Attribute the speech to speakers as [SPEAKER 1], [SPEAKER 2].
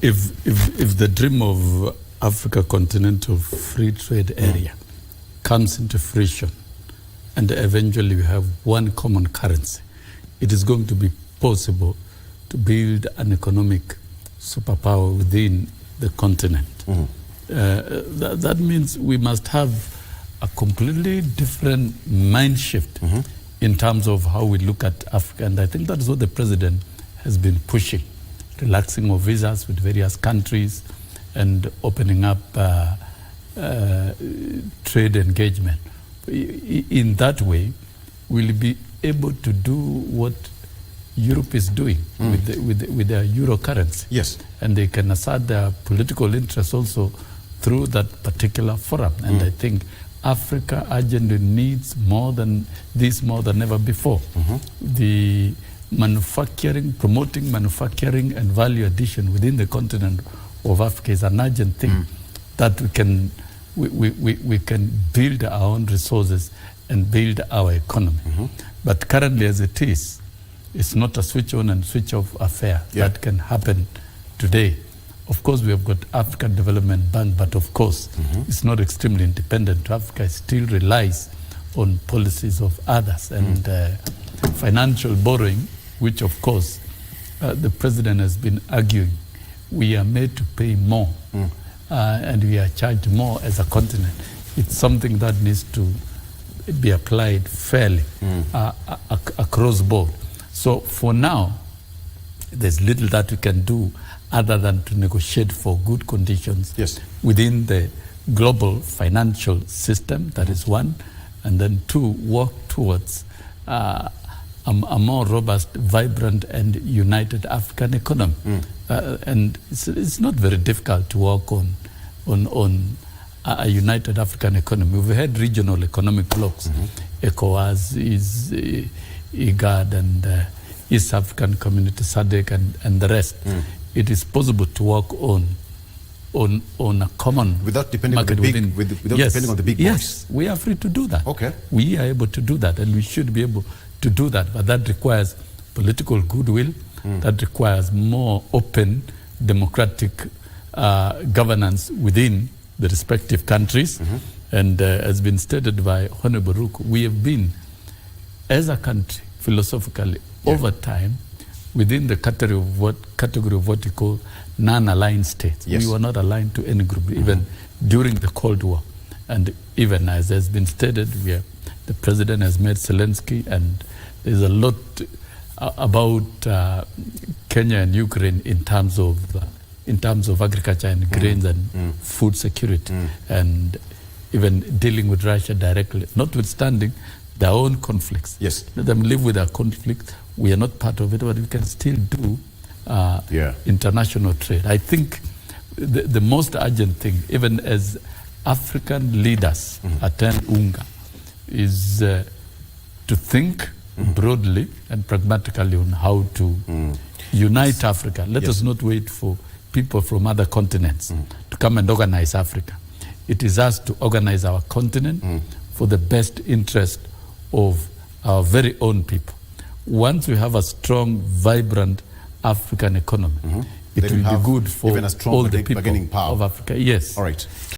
[SPEAKER 1] If the dream of Africa continental free trade area comes into fruition, and eventually we have one common currency, it is going to be possible to build an economic superpower within the continent. That means we must have a completely different mind shift in terms of how we look at Africa. And I think that is what the president has been pushing, relaxing of visas with various countries and opening up trade engagement. In that way, we'll be able to do what Europe is doing with their euro currency.
[SPEAKER 2] Yes.
[SPEAKER 1] And they can assert their political interests also through that particular forum. And I think Africa urgently needs more than ever before. The manufacturing, promoting manufacturing and value addition within the continent of Africa is an urgent thing that we can build our own resources and build our economy. But currently as it is, it's not a switch on and switch off affair that can happen today. Of course, we have got African Development Bank, but of course, it's not extremely independent. Africa still relies on policies of others and financial borrowing, which of course, the president has been arguing. We are made to pay more and we are charged more as a continent. It's something that needs to be applied fairly across board. So for now, there's little that we can do other than to negotiate for good conditions within the global financial system, that is one, and then two, work towards a more robust, vibrant, and united African economy. And it's not very difficult to work on a united African economy. We've had regional economic blocks, ECOWAS, IGAD, and East African Community, SADC, and the rest. It is possible to work on a common
[SPEAKER 2] without depending
[SPEAKER 1] market
[SPEAKER 2] on the big, without depending on the big boys.
[SPEAKER 1] Yes, we are free to do that.
[SPEAKER 2] Okay,
[SPEAKER 1] we are able to do that, and we should be able to do that. But that requires political goodwill. That requires more open, democratic governance within the respective countries. And as been stated by Honorable Ruku, we have been, as a country, philosophically, over time, within the category of what we call non-aligned states. We were not aligned to any group, even during the Cold War. And even as has been stated, the president has met Zelensky, and there's a lot about Kenya and Ukraine in terms of agriculture and grains and food security, and even dealing with Russia directly, notwithstanding their own conflicts.
[SPEAKER 2] Yes.
[SPEAKER 1] Let them live with their conflict. We are not part of it, but we can still do international trade. I think the most urgent thing, even as African leaders attend UNGA, is to think broadly and pragmatically on how to unite Africa. Let us not wait for people from other continents to come and organize Africa. It is us to organize our continent for the best interest of our very own people. Once we have a strong, vibrant African economy, it will be good for all the people of Africa. Yes.
[SPEAKER 2] All right.